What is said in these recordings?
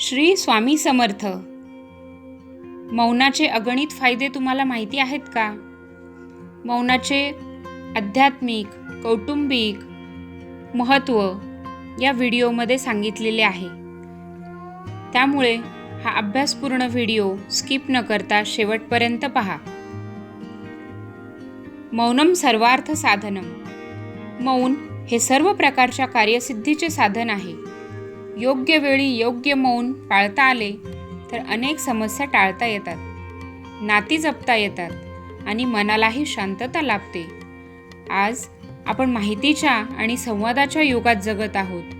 श्री स्वामी समर्थ. मौनाचे अगणित फायदे तुम्हाला माहिती आहेत का? मौनाचे आध्यात्मिक, कौटुंबिक महत्त्व या व्हिडिओमध्ये सांगितलेले आहे. त्यामुळे हा अभ्यासपूर्ण व्हिडिओ स्किप न करता शेवटपर्यंत पहा. मौनम सर्वार्थ साधनम. मौन हे सर्व प्रकारच्या कार्यसिद्धीचे साधन आहे. योग्य वेळी योग्य मौन पाळता आले तर अनेक समस्या टाळता येतात, नाती जपता येतात आणि मनालाही शांतता लाभते. आज आपण माहितीच्या आणि संवादाच्या युगात जगत आहोत.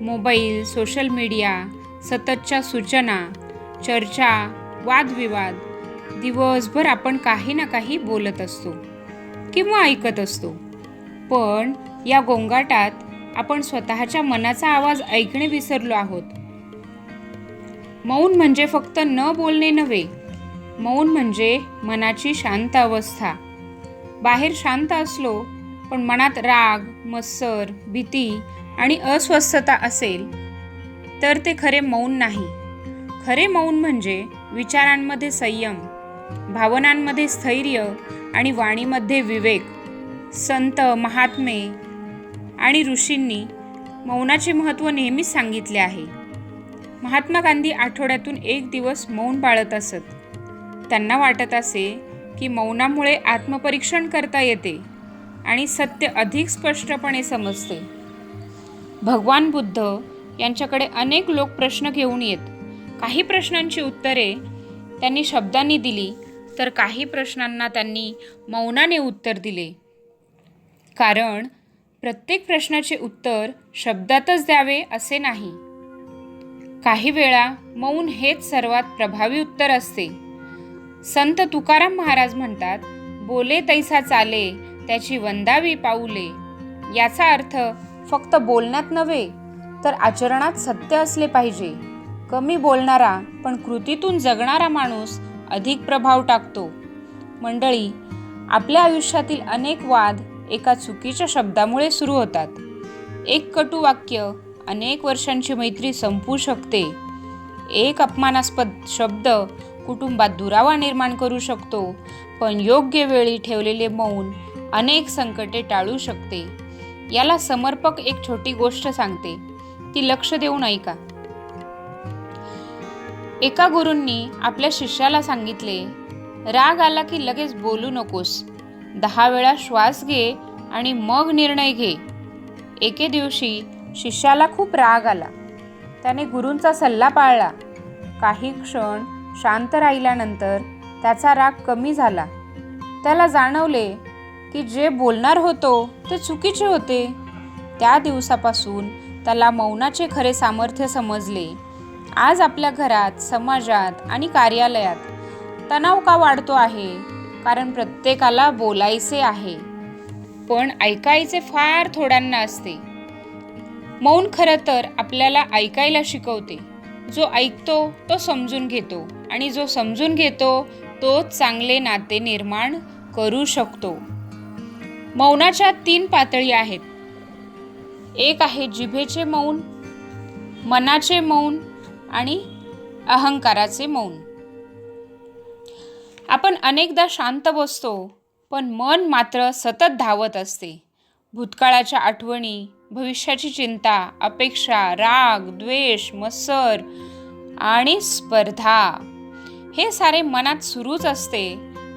मोबाईल, सोशल मीडिया, सततच्या सूचना, चर्चा, वादविवाद, दिवसभर आपण काही ना काही बोलत असतो किंवा ऐकत असतो. पण या गोंगाटात आपण स्वतःच्या मनाचा आवाज ऐकणे विसरलो आहोत. मौन म्हणजे फक्त न बोलणे नव्हे. मौन म्हणजे मनाची शांत अवस्था. बाहेर शांत असलो पण मनात राग, मत्सर, भीती आणि अस्वस्थता असेल तर ते खरे मौन नाही. खरे मौन म्हणजे विचारांमध्ये संयम, भावनांमध्ये स्थैर्य आणि वाणीमध्ये विवेक. संत, महात्मे आणि ऋषींनी मौनाचे महत्त्व नेहमीच सांगितले आहे. महात्मा गांधी आठवड्यातून एक दिवस मौन पाळत असत. त्यांना वाटत असे की मौनामुळे आत्मपरीक्षण करता येते आणि सत्य अधिक स्पष्टपणे समजते. भगवान बुद्ध यांच्याकडे अनेक लोक प्रश्न घेऊन येत. काही प्रश्नांची उत्तरे त्यांनी शब्दांनी दिली तर काही प्रश्नांना त्यांनी मौनाने उत्तर दिले. कारण प्रत्येक प्रश्नाचे उत्तर शब्दातच द्यावे असे नाही. काही वेळा मौन हेच सर्वात प्रभावी उत्तर असते. संत तुकाराम महाराज म्हणतात, बोले तैसा चाले त्याची वंदावी पाऊले. याचा अर्थ फक्त बोलण्यात नव्हे तर आचरणात सत्य असले पाहिजे. कमी बोलणारा पण कृतीतून जगणारा माणूस अधिक प्रभाव टाकतो. मंडळी, आपल्या आयुष्यातील अनेक वाद एका चुकीच्या शब्दामुळे सुरू होतात. एक कटू वाक्य अनेक वर्षांची मैत्री संपवू शकते. एक अपमानास्पद शब्द कुटुंबात दुरावा निर्माण करू शकतो. पण योग्य वेळी ठेवलेले मौन अनेक संकटे टाळू शकते. याला समर्पक एक छोटी गोष्ट सांगते, ती लक्ष देऊन ऐका. एका गुरूंनी आपल्या शिष्याला सांगितले, राग आला की लगेच बोलू नकोस. 10 वेळा श्वास घे आणि मग निर्णय घे. एके दिवशी शिष्याला खूप राग आला. त्याने गुरूंचा सल्ला पाळला. काही क्षण शांत राहिल्यानंतर त्याचा राग कमी झाला. त्याला जाणवले की जे बोलणार होतो ते चुकीचे होते. त्या दिवसापासून त्याला मौनाचे खरे सामर्थ्य समजले. आज आपल्या घरात, समाजात आणि कार्यालयात तणाव का वाढतो आहे? कारण प्रत्येकाला बोलायचे आहे पण ऐकायचे फार थोड्यांना असते. मौन खरं तर आपल्याला ऐकायला शिकवते. जो ऐकतो तो समजून घेतो आणि जो समजून घेतो तोच चांगले नाते निर्माण करू शकतो. मौनाच्या 3 पातळी आहेत. एक आहे जिभेचे मौन, मनाचे मौन आणि अहंकाराचे मौन. आपण अनेकदा शांत बसतो पण मन मात्र सतत धावत असते. भूतकाळाच्या आठवणी, भविष्याची चिंता, अपेक्षा, राग, द्वेष, मत्सर आणि स्पर्धा हे सारे मनात सुरूच असते.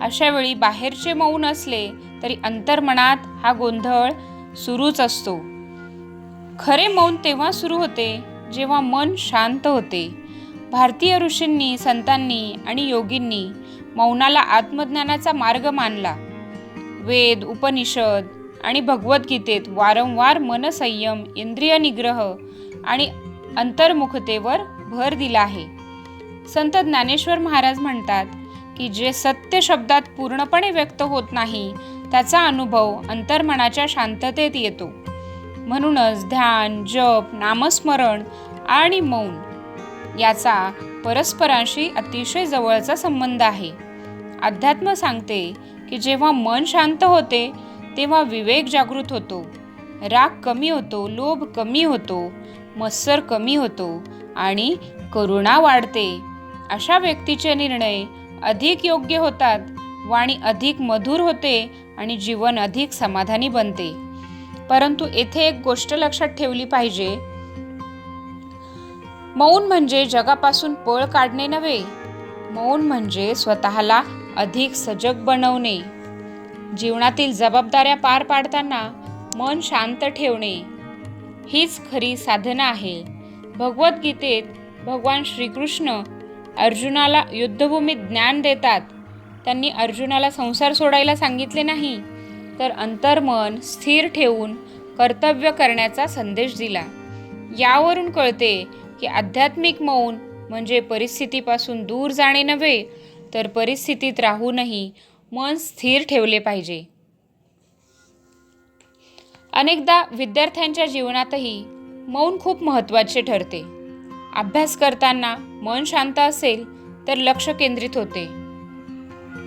अशा वेळी बाहेरचे मौन असले तरी अंतर्मनात हा गोंधळ सुरूच असतो. खरे मौन तेव्हा सुरू होते जेव्हा मन शांत होते. भारतीय ऋषींनी, संतांनी आणि योगींनी मौनाला आत्मज्ञानाचा मार्ग मानला. वेद, उपनिषद आणि भगवद्गीतेत वारंवार मनसंयम, इंद्रिय निग्रह आणि अंतर्मुखतेवर भर दिला आहे. संत ज्ञानेश्वर महाराज म्हणतात की जे सत्य शब्दात पूर्णपणे व्यक्त होत नाही त्याचा अनुभव अंतर्मनाच्या शांततेत येतो. म्हणूनच ध्यान, जप, नामस्मरण आणि मौन याचा परस्परांशी अतिशय जवळचा संबंध आहे. अध्यात्म सांगते की जेव्हा मन शांत होते तेव्हा विवेक जागृत होतो, राग कमी होतो, लोभ कमी होतो, मत्सर कमी होतो आणि करुणा वाढते. अशा व्यक्तीचे निर्णय अधिक योग्य होतात, वाणी अधिक मधुर होते आणि जीवन अधिक समाधानी बनते. परंतु येथे एक गोष्ट लक्षात ठेवली पाहिजे. मौन म्हणजे जगापासून पळ काढणे नव्हे. मौन म्हणजे स्वतःला अधिक सजग बनवणे. जीवनातील जबाबदाऱ्या पार पाडताना मन शांत ठेवणे हीच खरी साधना आहे. भगवद्गीतेत भगवान श्रीकृष्ण अर्जुनाला युद्धभूमीत ज्ञान देतात. त्यांनी अर्जुनाला संसार सोडायला सांगितले नाही, तर अंतर्मन स्थिर ठेवून कर्तव्य करण्याचा संदेश दिला. यावरून कळते की आध्यात्मिक मौन म्हणजे परिस्थितीपासून दूर जाणे नव्हे, तर परिस्थितीत राहूनही मन स्थिर ठेवले पाहिजे. अनेकदा विद्यार्थ्यांच्या जीवनातही मौन खूप महत्त्वाचे ठरते. अभ्यास करताना मन शांत असेल तर लक्ष केंद्रित होते.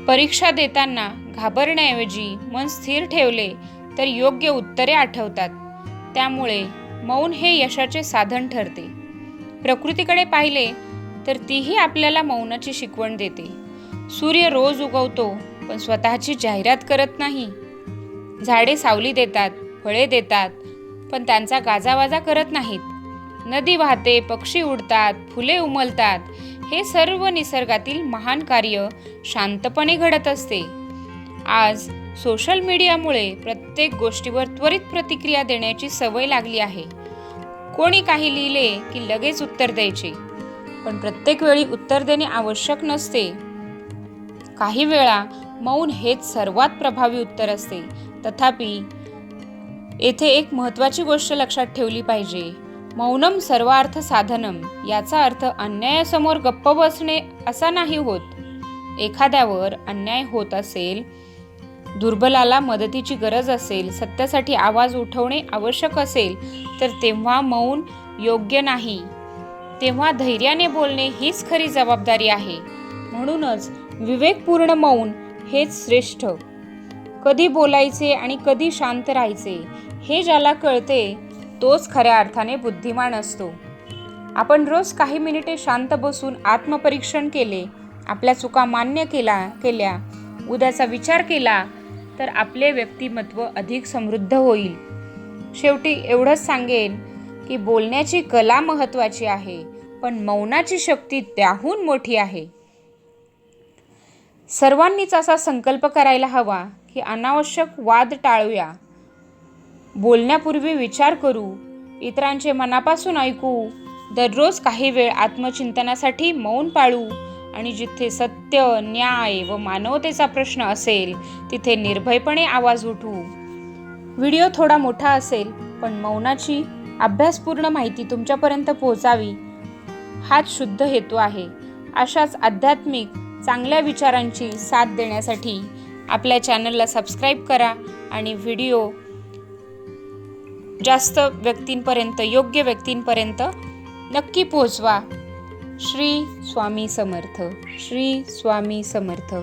परीक्षा देताना घाबरण्याऐवजी मन स्थिर ठेवले तर योग्य उत्तरे आठवतात. त्यामुळे मौन हे यशाचे साधन ठरते. प्रकृतीकडे पाहिले तर तीही आपल्याला मौनाची शिकवण देते. सूर्य रोज उगवतो, पण स्वतःची जाहिरात करत नाही. झाडे सावली देतात, फळे देतात, पण त्यांचा गाजावाजा करत नाहीत. नदी वाहते, पक्षी उडतात, फुले उमलतात. हे सर्व निसर्गातील महान कार्य शांतपणे घडत असते. आज सोशल मीडियामुळे प्रत्येक गोष्टीवर त्वरित प्रतिक्रिया देण्याची सवय लागली आहे. कोणी काही लिहिले की लगेच उत्तर द्यायचे, पण प्रत्येक वेळी उत्तर देणे आवश्यक नसते. काही वेळा मौन हेच सर्वात प्रभावी उत्तर असते. तथापि येथे एक महत्त्वाची गोष्ट लक्षात ठेवली पाहिजे. मौनम सर्वार्थ साधनम याचा अर्थ अन्यायासमोर गप्प बसणे असा नाही होत. एखाद्यावर अन्याय होत असेल, दुर्बलाला मदतीची गरज असेल, सत्यासाठी आवाज उठवणे आवश्यक असेल, तर तेव्हा मौन योग्य नाही. तेव्हा धैर्याने बोलणे हीच खरी जबाबदारी आहे. म्हणूनच विवेकपूर्ण मौन हेच श्रेष्ठ. कधी बोलायचे आणि कधी शांत राहायचे हे ज्याला कळते तोच खऱ्या अर्थाने बुद्धिमान असतो. आपण रोज काही मिनिटे शांत बसून आत्मपरीक्षण केले, आपल्या चुका मान्य केल्या, उद्याचा विचार केला, तर आपले व्यक्तिमत्व अधिक समृद्ध होईल. शेवटी एवढंच सांगेन की बोलण्याची कला महत्त्वाची आहे, पण मौनाची शक्ती त्याहून मोठी आहे. सर्वांनीच असा संकल्प करायला हवा की अनावश्यक वाद टाळूया, बोलण्यापूर्वी विचार करू, इतरांचे मनापासून ऐकू, दररोज काही वेळ आत्मचिंतनासाठी मौन पाळू आणि जिथे सत्य, न्याय व मानवतेचा प्रश्न असेल तिथे निर्भयपणे आवाज उठवू. व्हिडिओ थोडा मोठा असेल, पण मौनाची अभ्यासपूर्ण माहिती तुमच्यापर्यंत पोहोचावी हाच शुद्ध हेतू आहे. अशाच आध्यात्मिक चांगल्या विचारांची साथ देण्यासाठी आपल्या चॅनलला सबस्क्राईब करा आणि व्हिडिओ जास्त व्यक्तींपर्यंत, योग्य व्यक्तींपर्यंत नक्की पोहोचवा. श्री स्वामी समर्थ. श्री स्वामी समर्थ.